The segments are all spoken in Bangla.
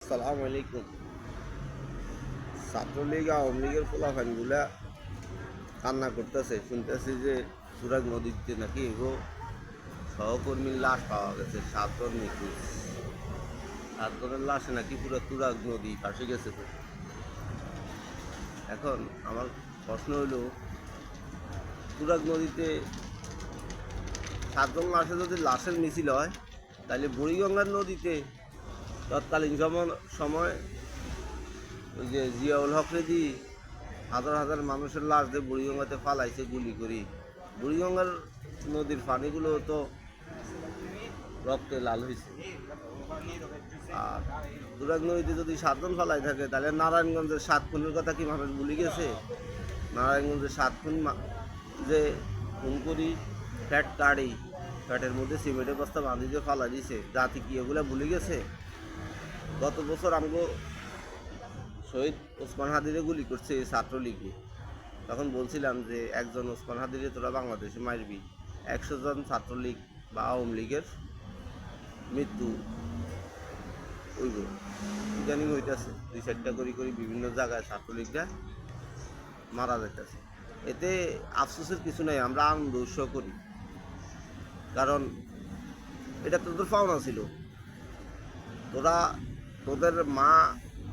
আসসালামু আলাইকুম। ছাত্রলীগ আওয়ামী লীগের পোলাপানগুলা কান্না করতেছে, শুনতেছি যে তুরাগ নদীতে নাকি এগো সহকর্মীর লাশ পাওয়া গেছে। 7 জন নিখোঁজ, 7 জনের লাশে নাকি পুরো তুরাগ নদী ভাসে গেছে। তো এখন আমার প্রশ্ন হইল, তুরাগ নদীতে 7 জন লাশে যদি লাশের মিছিল হয়, তাহলে বুড়িগঙ্গার নদীতে তৎকালীন সময় ওই যে জিয়াউল হক রেদি হাজার হাজার মানুষের লাশ দিয়ে বুড়িগঙ্গাতে ফালাইছে গুলি করি। বুড়িগঙ্গার নদীর পানিগুলো তো রক্তে লাল হয়েছে। আর তুরাগ নদীতে যদি 7 জন ফালাই থাকে, তাহলে নারায়ণগঞ্জের 7 খুনের কথা কি মানুষ ভুলে গেছে? নারায়ণগঞ্জের 7 খুন যে খুন করি, ফ্যাট কাড়ি, ফ্যাটের মধ্যে সিমেন্টের বস্তা বাঁধি দিয়ে ফালা দিছে, জাতি কি এগুলো ভুলে গেছে? গত বছর আমগো শহীদ ওসমান হাদিরে গুলি করছে ছাত্রলীগে। তখন বলছিলাম যে একজন ওসমান হাদিরে তোরা বাংলাদেশে মারবি, 100 জন ছাত্রলীগ বা আওয়ামী লীগের মৃত্যু হইব। ইদানিং হইতেছে 2-4টা করে বিভিন্ন জায়গায় ছাত্রলীগরা মারা যাইতেছে। এতে আফসোসের কিছু নাই, আমরা আনন্দ উৎসব করি, কারণ এটা তোদের পাওনা ছিল। তোদের মা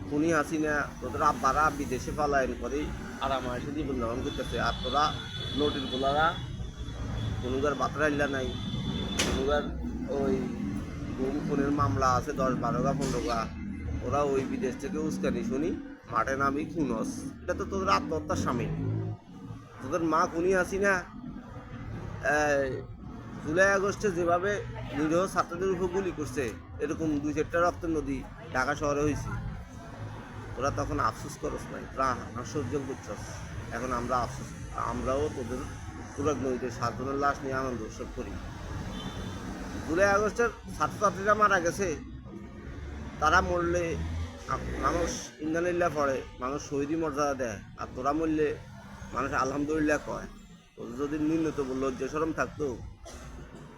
খুনি হাসিনা, তোদের আব্বারা বিদেশে পালায়ন করে আরামায়েশে জীবনযাপন করতেছে, আর তোরা নোটির গোলারা কোনোগার বাতরা ইল্লা নাই, কোনোগার ওই গুম খুনের মামলা আছে 10-12 15 ওরা ওই বিদেশ থেকে উস্কানি শুনি মাঠে নামি খুনস। এটা তো তোদের আত্মহত্যার সামিল। তোদের মা খুনি হাসিনা জুলাই আগস্টে যেভাবে নিরীহ ছাত্রদের উপর গুলি করছে, এরকম 2-4টা রক্তের নদী ঢাকা শহরে হয়েছে। তোরা তখন আফসোস করস নাই, তোরা হাস্যোজ্জ করছস। এখন আমরাও তোদের তুরাগ নদীতে 7 জনের লাশ নিয়ে আনন্দ উৎসব করি। জুলাই আগস্টের ছাত্রছাত্রীরা মারা গেছে, তারা মরলে মানুষ ইন্দানিল্লাহ পড়ে, মানুষ শহীদি মর্যাদা দেয়, আর তোরা মরলে মানুষ আলহামদুলিল্লাহ কয়। তোদের যদি ন্যূনতম লজ্জা শরম থাকতো,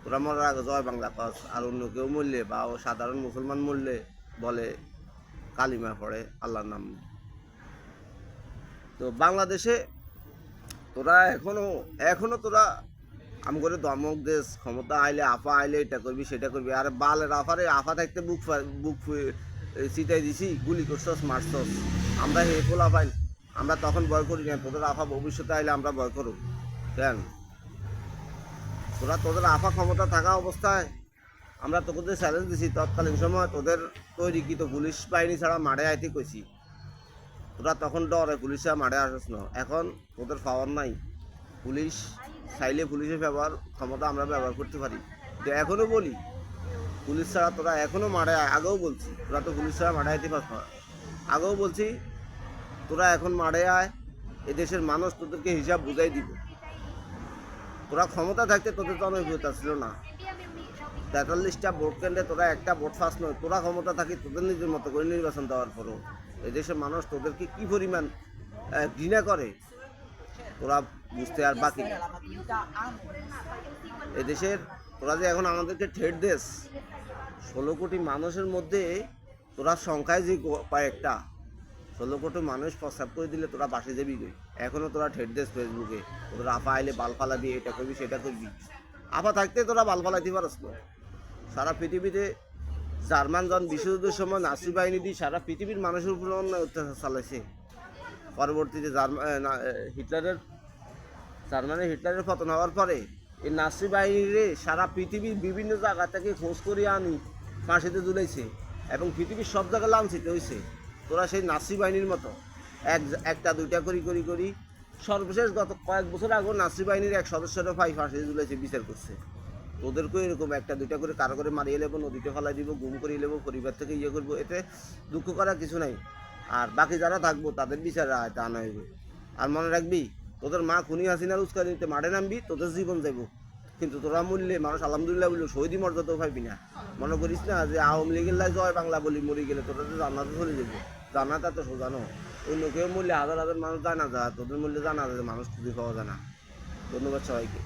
তোরা মরার আগে জয় বাংলা কস, আর অন্য কেউ মরলে বা সাধারণ মুসলমান মরলে বলে কালিমা পড়ে আল্লাহর নাম। তো বাংলাদেশে তোরা এখনো তোরা আম করে দমক দেশ, ক্ষমতা আইলে আফা আইলে এটা করবি সেটা করবি। আর বালের আফা থাকতে বুক চিটাই দিছি, গুলি করছস, মারছস। আমরা হে পোলা পাই, আমরা তখন ভয় করি না। তোদের আফা ভবিষ্যতে আইলে আমরা ভয় করব কেন? তোদের আফা ক্ষমতা থাকা অবস্থায় আমরা তোদের চ্যালেঞ্জ দিছি, তৎকালীন সময় তোদের তৈরিকৃত পুলিশ বাহিনী ছাড়া মাঠে আইতে কইছি, তোরা তখন ডরে পুলিশরা মাঠে আসস না। এখন তোদের পাওয়ার নাই, পুলিশ চাইলে পুলিশের ক্ষমতা আমরা ব্যবহার করতে পারি। তো এখনও বলি, পুলিশ ছাড়া তোরা এখনও মাঠে আয়। আগেও বলছি তোরা তো পুলিশ ছাড়া মাঠে আইতে পারছ না। আগেও বলছি তোরা এখন মাঠে আয়, এদেশের মানুষ তোদেরকে হিসাব বুঝাই দিব। তোরা ক্ষমতা থাকতে তোদের জনপ্রিয়তা ছিল না। 43টা ভোট কেন্দ্রে তোরা একটা ভোট ফাঁস নয়। তোরা ক্ষমতা থাকি তোদের নিজের মতো করে নির্বাচন দেওয়ার পরও এদেশের মানুষ তোদেরকে কি পরিমাণ ঘৃণা করে তোরা বুঝতে আর বাকি না। এদেশের তোরা যে এখন আমাদেরকে ঠেট দেশ, 16 কোটি মানুষের মধ্যে তোরা সংখ্যায় যে কয়েকটা 16 কোটি মানুষ প্রস্তাব করে দিলে তোরা বাসে যাবি গই। এখনও তোরা ঠেট দেশ ফেসবুকে, তোরা আফা আইলে বাল ফালা দিয়ে এটা করবি সেটা করবি। আফা থাকতে তোরা বাল ফালাইতে পারস না। সারা পৃথিবীতে জার্মান জন বিশ্বযুদ্ধের সময় নাসি বাহিনী দিয়ে সারা পৃথিবীর মানুষের উপর অন্যায় অত্যাচার চালাইছে। পরবর্তীতে হিটলারের পতন হওয়ার পরে এই নাসি বাহিনীরে সারা পৃথিবীর বিভিন্ন জায়গা থেকে খোঁজ করিয়ে আনি ফাঁসিতে ঝুলাইছে, এবং পৃথিবীর সব জায়গায় লাঞ্ছিত হয়েছে। তোরা সেই নাসি বাহিনীর মতো একটা দুইটা করি সর্বশেষ গত কয়েক বছর আগে নাসি বাহিনীর এক সদস্যেরও ফাঁসিতে ঝুলাইছে, বিচার করছে। তোদেরকেও এরকম একটা দুইটা করে কারো করে মারিয়ে নেবো, নদীতে ফেলাই দিব, গুম করিয়ে নেবো, পরিবার থেকে করবো। এতে দুঃখ করার কিছু নাই। আর বাকি যারা থাকবো তাদের বিচার তা না হইবে। আর মনে রাখবি, তোদের মা খুনি হাসিনার উস্কানি দিতে মাঠে নামবি, তোদের জীবন যাইব। কিন্তু তোরা মূল্যে মানুষ আলহামদুলিল্লাহ বললো শহীদি মর্যাদাও পাইবি না। মনে করিস না যে আওয়ামী লীগের লাই জয় বাংলা বলি মরি গেলে তোরা তো জান্নাতে চলে যাবো। জান্নাত তো সোজানো, অন্য কেউ মূল্যে হাজার হাজার মানুষ জানা যায়, তোদের মূল্যে জানা যায় মানুষ খুঁজে পাওয়া যায় না। ধন্যবাদ সবাইকে।